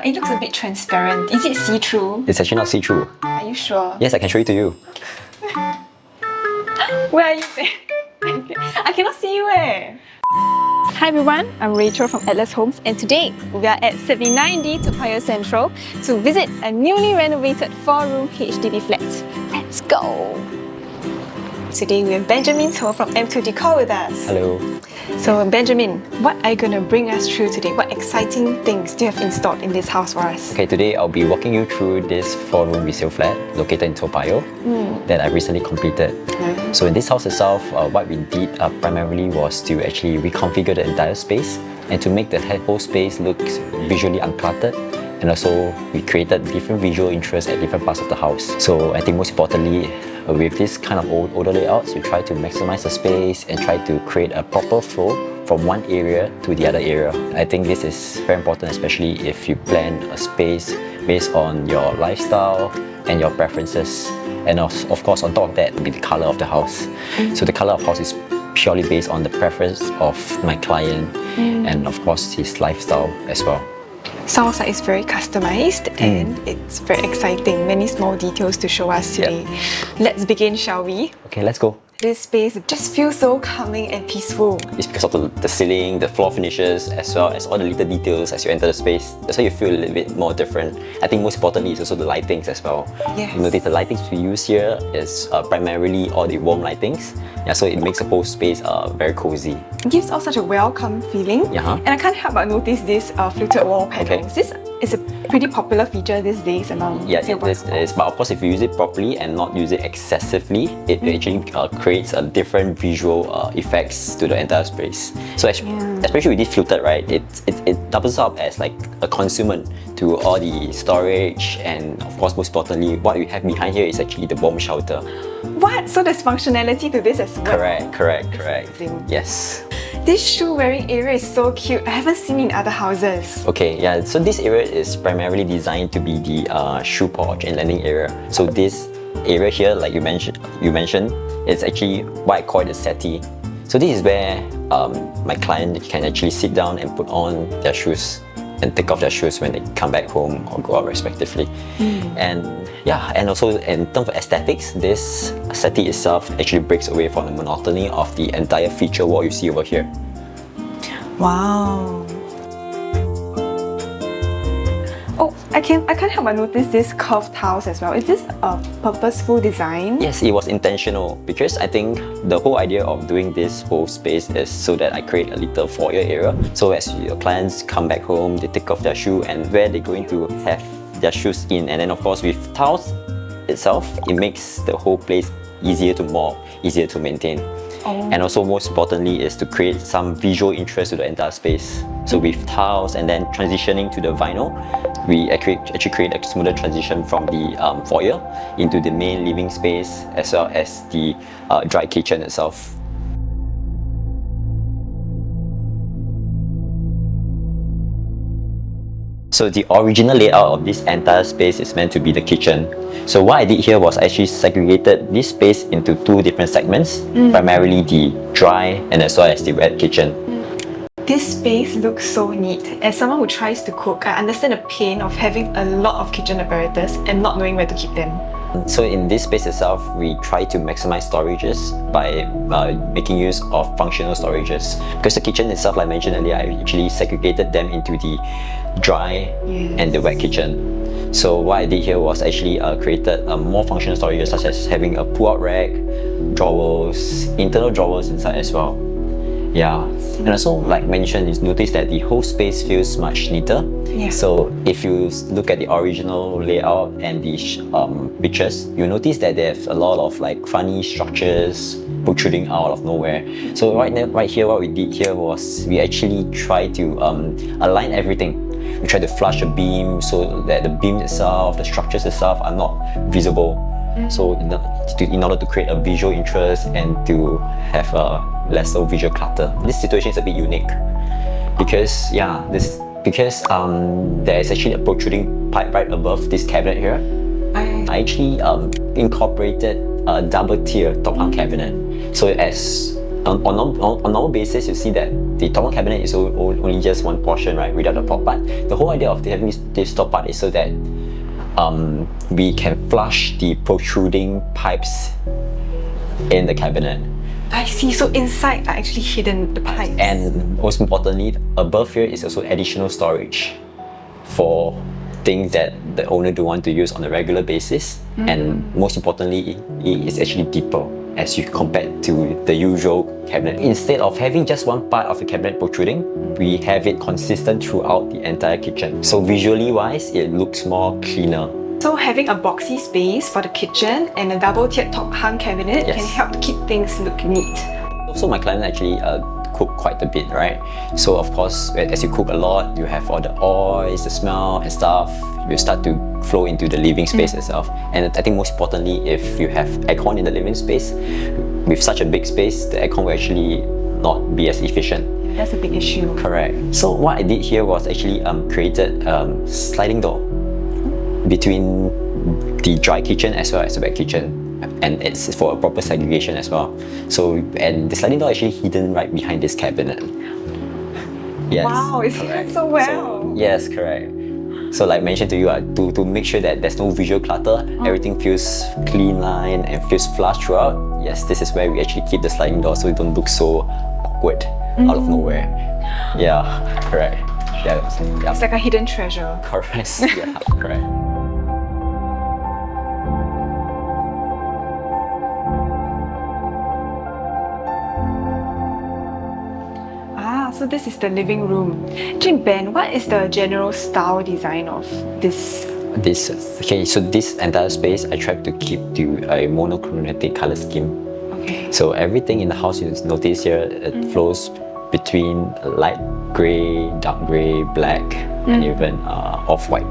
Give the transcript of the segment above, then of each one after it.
It looks a bit transparent. Is it see-through? It's actually not see-through. Are you sure? Yes, I can show it to you. Where are you? I cannot see you eh. Hi everyone, I'm Rachel from Atlas Homes and today we are at 79D Toa Payoh Central to visit a newly renovated 4-room HDB flat. Let's go! Today we have Benjamin Toh from M2 Decor with us. Hello. So Benjamin, what are you going to bring us through today? What exciting things do you have installed in this house for us? Okay, today I'll be walking you through this 4-room resale flat located in Toa Payoh that I recently completed. So in this house itself, what we did primarily was to actually reconfigure the entire space and to make the whole space look visually uncluttered, and also we created different visual interests at different parts of the house. So I think most importantly, with this kind of older layouts, you try to maximize the space and try to create a proper flow from one area to the other area. I think this is very important, especially if you plan a space based on your lifestyle and your preferences. And of course, on top of that, will be the color of the house. So the color of the house is purely based on the preference of my client and of course his lifestyle as well. Sounds like it's very customized and it's very exciting. Many small details to show us today. Let's begin, shall we? Okay, let's go. This space just feels so calming and peaceful. It's because of the ceiling, the floor finishes, as well as all the little details as you enter the space. That's why you feel a little bit more different. I think most importantly is also the lightings as well. Yes. You notice the lightings we use here is primarily all the warm lightings. Yeah, so it makes the whole space very cozy. It gives off such a welcome feeling. And I can't help but notice this fluted wall panels. This is a pretty popular feature these days among this is, but of course if you use it properly and not use it excessively, it actually creates a different visual effects to the entire space. So especially with this fluted, right, it doubles up as like a consumer to all the storage, and of course most importantly, what we have behind here is actually the bomb shelter. What? So there's functionality to this as well? Correct. Yes. This shoe wearing area is so cute. I haven't seen it in other houses. Okay, yeah, so this area is primarily designed to be the shoe porch and landing area. So this area here, like you mentioned, it's actually what I call the settee. So this is where my client can actually sit down and put on their shoes and take off their shoes when they come back home or go out respectively. And yeah, and also in terms of aesthetics, this settee itself actually breaks away from the monotony of the entire feature wall you see over here. Wow. Oh, I can't help but notice this curved tiles as well. Is this a purposeful design? Yes, it was intentional because I think the whole idea of doing this whole space is so that I create a little foyer area. So as your clients come back home, they take off their shoe and where they're going to have their shoes in. And then of course with tiles itself, it makes the whole place easier to mop, easier to maintain. And also most importantly is to create some visual interest to the entire space. So with tiles and then transitioning to the vinyl, we actually create a smoother transition from the foyer into the main living space as well as the dry kitchen itself. So the original layout of this entire space is meant to be the kitchen. So what I did here was actually segregated this space into two different segments, primarily the dry and as well as the wet kitchen. This space looks so neat. As someone who tries to cook, I understand the pain of having a lot of kitchen apparatus and not knowing where to keep them. So in this space itself, we try to maximize storages by making use of functional storages. Because the kitchen itself, like I mentioned earlier, I actually segregated them into the dry and the wet kitchen. So what I did here was actually created more functional storages, such as having a pull-out rack, drawers, internal drawers inside as well. Yeah, and also like mentioned, you notice that the whole space feels much neater. So if you look at the original layout and the pictures, you notice that there's a lot of like funny structures protruding out of nowhere. So right here, what we did here was we actually try to align everything. We try to flush the beam so that the beam itself, the structures itself are not visible. So in order to create a visual interest and to have a lesser visual clutter. This situation is a bit unique because there is actually a protruding pipe right above this cabinet here. I actually incorporated a double tier top hung cabinet. So as on normal basis, you see that the top one cabinet is only just one portion, right, without the top part. The whole idea of having this top part is so that we can flush the protruding pipes in the cabinet. I see. So inside are actually hidden the pipes. And most importantly, above here is also additional storage for things that the owner don't want to use on a regular basis. And most importantly, it is actually deeper as you compare to the usual cabinet. Instead of having just one part of the cabinet protruding, we have it consistent throughout the entire kitchen. So visually wise, it looks more cleaner. So having a boxy space for the kitchen and a double-tiered top hung cabinet can help to keep things look neat. Also, my client actually cook quite a bit, right? So of course, as you cook a lot, you have all the oils, the smell and stuff will start to flow into the living space itself. And I think most importantly, if you have aircon in the living space, with such a big space, the aircon will actually not be as efficient. That's a big issue. Correct. So what I did here was actually created sliding door between the dry kitchen as well as the wet kitchen, and it's for a proper segregation as well. So, and the sliding door actually hidden right behind this cabinet. Yes. Wow, it's hidden so well. So, yes, correct. So like mentioned to you, to make sure that there's no visual clutter, everything feels clean line and feels flush throughout. Yes, this is where we actually keep the sliding door so it don't look so awkward out of nowhere. Yeah, correct. Yeah. It's like a hidden treasure. Correct. Yeah, correct. So this is the living room. Ben, what is the general style design of this? Okay, so this entire space I tried to keep to a monochromatic color scheme. Okay. So everything in the house you notice here, it flows between light grey, dark grey, black, and even off-white.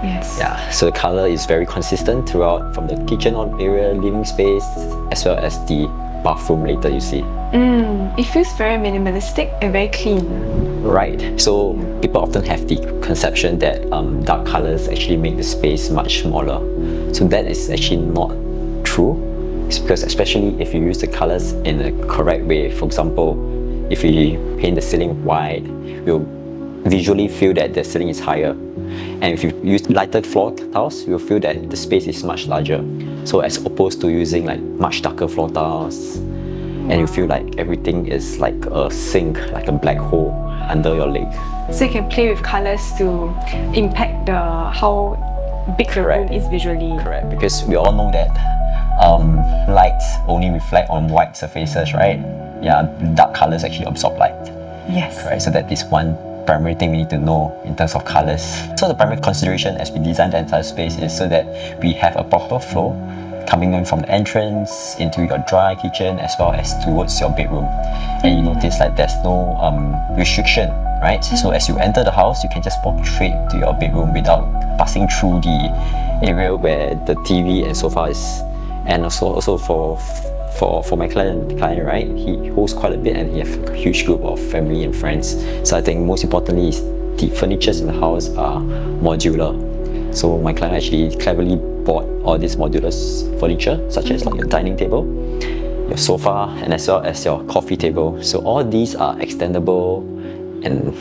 Yes. Yeah, so the color is very consistent throughout, from the kitchen area, living space, as well as the bathroom later you see. It feels very minimalistic and very clean. Right. So people often have the conception that dark colors actually make the space much smaller. So that is actually not true. It's because especially if you use the colors in the correct way, for example, if we paint the ceiling white, we'll visually feel that the ceiling is higher. And if you use lighter floor tiles, you'll feel that the space is much larger. So as opposed to using like much darker floor tiles, and you feel like everything is like a sink, like a black hole under your leg. So you can play with colors to impact how big the room is visually. Correct, because we all know that lights only reflect on white surfaces, right? Yeah, dark colors actually absorb light. Yes. Correct, so that is one primary thing we need to know in terms of colors. So the primary consideration as we design the entire space is so that we have a proper flow coming in from the entrance into your dry kitchen as well as towards your bedroom. And you notice like there's no restriction, right? So as you enter the house, you can just walk straight to your bedroom without passing through the area where the TV and sofa is. And also for my client, right? He hosts quite a bit and he has a huge group of family and friends. So I think most importantly is the furnitures in the house are modular. So my client actually cleverly bought all these modular furniture, such as like your dining table, your sofa, and as well as your coffee table. So all these are extendable and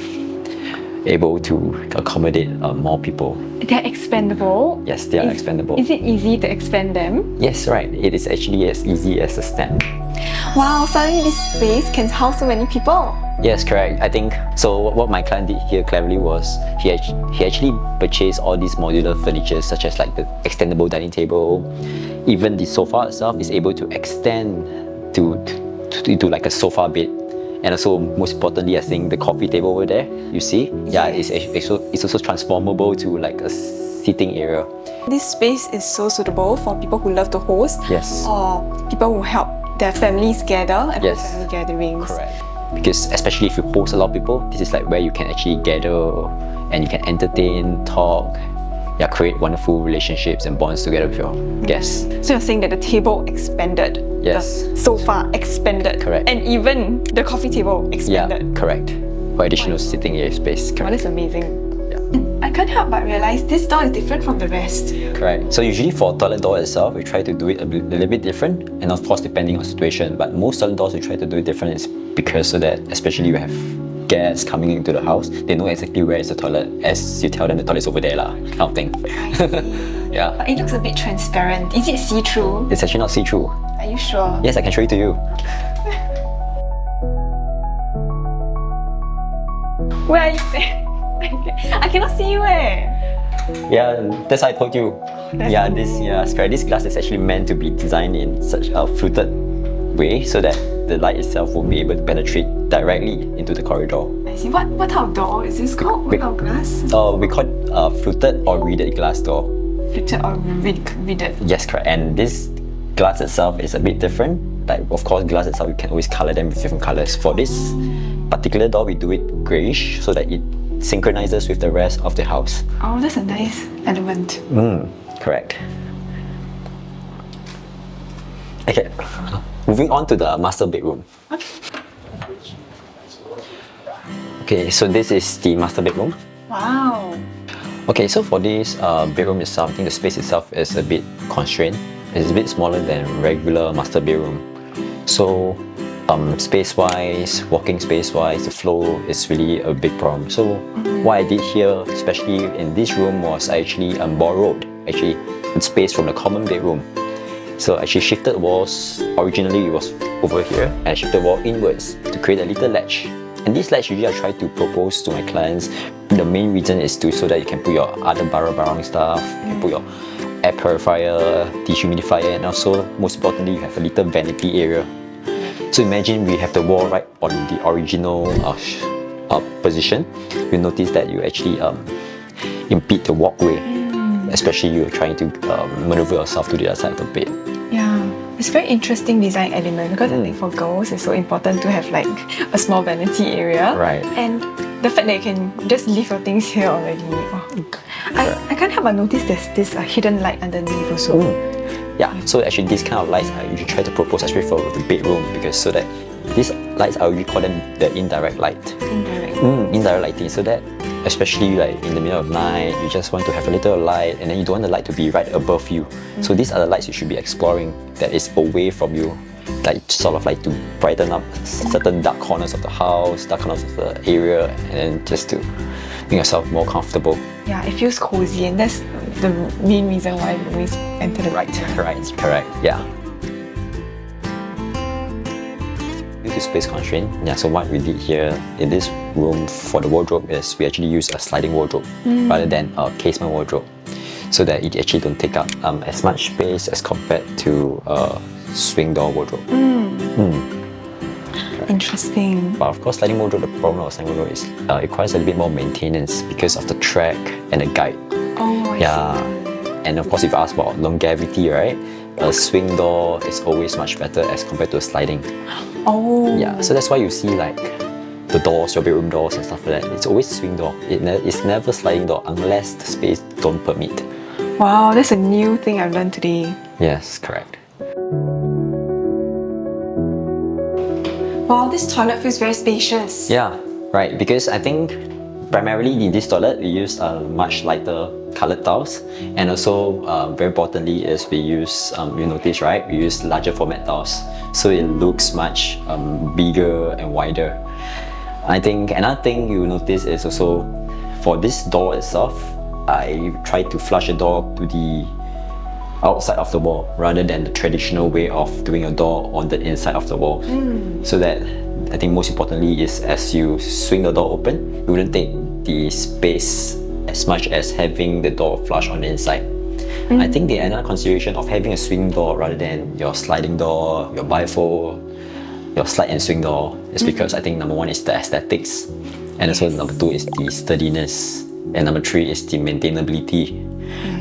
able to accommodate more people. They're expandable? Yes, they are expandable. Is it easy to expand them? Yes, right. It is actually as easy as a stamp. Wow, suddenly this space can house so many people. Yes, correct. I think so. What my client did here cleverly was he actually purchased all these modular furniture, such as like the extendable dining table, even the sofa itself is able to extend to like a sofa bed. And also, most importantly, I think the coffee table over there, you see, it's also transformable to like a seating area. This space is so suitable for people who love to host, or people who help their families gather and have family gatherings. Correct. Because especially if you host a lot of people, this is like where you can actually gather and you can entertain, talk, create wonderful relationships and bonds together with your guests. So you're saying that the table expanded, the sofa expanded, correct, and even the coffee table expanded. Yeah, correct. For additional sitting area space. Correct. Wow, that's amazing. I can't help but realize this door is different from the rest. Correct. So usually for toilet door itself, we try to do it a little bit different, and of course depending on situation. But most toilet doors we try to do it different is because so that especially you have guests coming into the house, they know exactly where is the toilet as you tell them the toilet's over there lah, kind of thing. Yeah. But it looks a bit transparent. Is it see-through? It's actually not see-through. Are you sure? Yes, I can show it to you. Where are you? I cannot see you eh. Yeah, that's why I told you. That's This glass is actually meant to be designed in such a fluted way so that the light itself will be able to penetrate directly into the corridor. I see. What type of door is this called? What type of glass? We call it fluted or reeded glass door. Fluted or reeded? Yes, correct. And this glass itself is a bit different. Like, of course, glass itself, you can always color them with different colors. For this particular door, we do it greyish so that it synchronizes with the rest of the house. Oh, that's a nice element. Correct. Okay, moving on to the master bedroom. Okay, so this is the master bedroom. Wow. Okay, so for this bedroom itself, I think the space itself is a bit constrained. It's a bit smaller than regular master bedroom. So space-wise, walking space-wise, the flow is really a big problem. So what I did here, especially in this room, was I actually borrowed space from the common bedroom. So I actually shifted walls. Originally it was over here, and I shifted wall inwards to create a little ledge. And this ledge usually I try to propose to my clients. The main reason is so that you can put your other barang stuff, you can put your air purifier, dehumidifier, and also most importantly you have a little vanity area. So imagine we have the wall right on the original position. You notice that you actually impede the walkway, especially you're trying to maneuver yourself to the other side of the bed. Yeah, it's a very interesting design element because I think for girls it's so important to have like a small vanity area. Right. And the fact that you can just leave your things here already. Oh. I can't help but notice there's this hidden light underneath also. Yeah, so actually these kind of lights I usually try to propose especially for the bedroom, because so that these lights I usually call them the indirect light. Indirect lighting, so that especially like in the middle of night, you just want to have a little light and then you don't want the light to be right above you. So these are the lights you should be exploring that is away from you, like sort of like to brighten up certain dark corners of the house, dark corners of the area, and then just to make yourself more comfortable. Yeah, it feels cozy, and that's the main reason why we always enter the right. Right, correct, yeah. Due to space constraint, so what we did here in this room for the wardrobe is we actually use a sliding wardrobe rather than a casement wardrobe, so that it actually don't take up as much space as compared to a swing door wardrobe. Interesting. But of course, sliding wardrobe, the problem of sliding wardrobe is it requires a little bit more maintenance because of the track and the guide. Oh, I see. And of course, if you ask about longevity, right? A swing door is always much better as compared to a sliding. Oh. Yeah, so that's why you see like the doors, your bedroom doors and stuff like that. It's always swing door. It's never sliding door unless the space don't permit. Wow, that's a new thing I've learned today. Yes, correct. Wow, this toilet feels very spacious. Yeah, right. Because I think primarily in this toilet we use much lighter colored tiles, and also very importantly is we use you notice right, we use larger format tiles, so it looks much bigger and wider. I think another thing you notice is also for this door itself, I try to flush the door to the outside of the wall rather than the traditional way of doing a door on the inside of the wall. So that I think most importantly is as you swing the door open, you wouldn't take the space as much as having the door flush on the inside. I think the another consideration of having a swing door rather than your sliding door, your bifold, your slide and swing door is because I think number one is the aesthetics, and also number two is the sturdiness, and number three is the maintainability.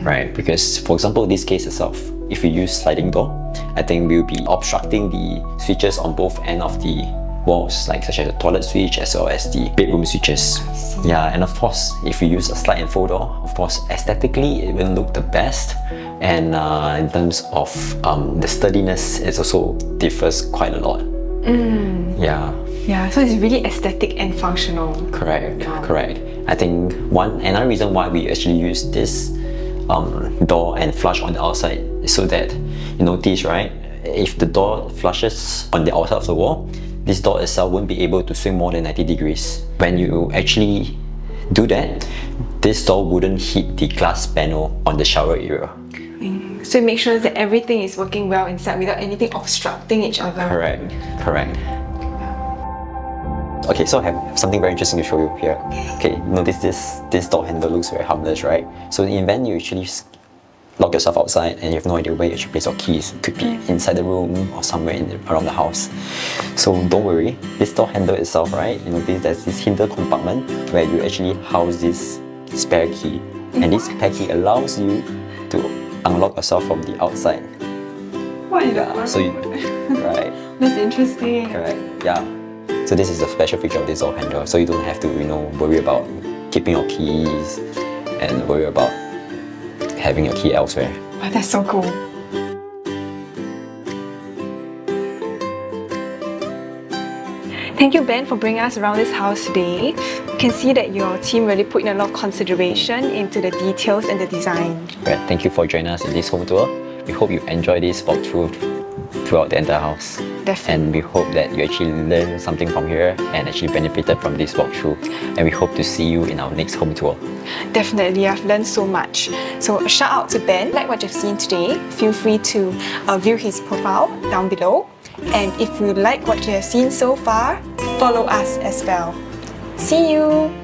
Right, because for example, this case itself, if you use sliding door, I think we'll be obstructing the switches on both ends of the walls, like such as the toilet switch as well as the bedroom switches. Yeah, and of course, if you use a slide and fold door, of course, aesthetically it will look the best, and in terms of the sturdiness, it also differs quite a lot. Yeah, so it's really aesthetic and functional. Correct. I think another reason why we actually use this door and flush on the outside is so that you notice, right, if the door flushes on the outside of the wall, this door itself won't be able to swing more than 90 degrees. When you actually do that, this door wouldn't hit the glass panel on the shower area. So make sure that everything is working well inside without anything obstructing each other. Correct. Okay, so I have something very interesting to show you here. Okay, notice this door handle looks very harmless, right? So in the event you actually lock yourself outside and you have no idea where you should place your keys. It could be inside the room or somewhere around the house. So don't worry, this door handle itself, right? You notice there's this hidden compartment where you actually house this spare key. And this spare key allows you to unlock yourself from the outside. What is that? So right. That's interesting. Correct. Yeah. So this is the special feature of this door handle. So you don't have to, worry about keeping your keys and worry about having your key elsewhere. Wow, that's so cool. Thank you, Ben, for bringing us around this house today. You can see that your team really put in a lot of consideration into the details and the design. Right. Thank you for joining us in this home tour. We hope you enjoy this walkthrough throughout the entire house. Definitely. And we hope that you actually learned something from here and actually benefited from this walkthrough. And we hope to see you in our next home tour. Definitely, I've learned so much. So a shout out to Ben. Like what you've seen today, feel free to view his profile down below. And if you like what you have seen so far, follow us as well. See you!